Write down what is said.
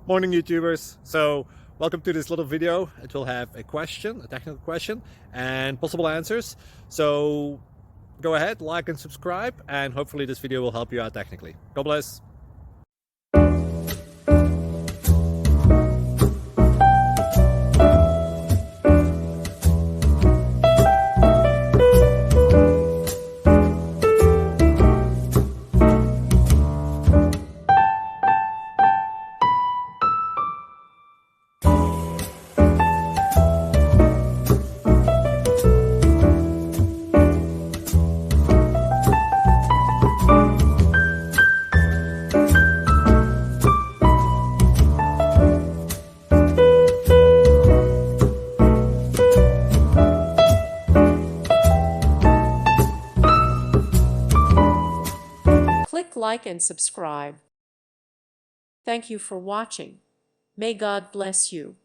Morning YouTubers. So welcome to this little video. It will have a question, a technical question, and possible answers. So go ahead, like and subscribe, and hopefully this video will help you out technically. God bless. Click like and subscribe. Thank you for watching. May God bless you.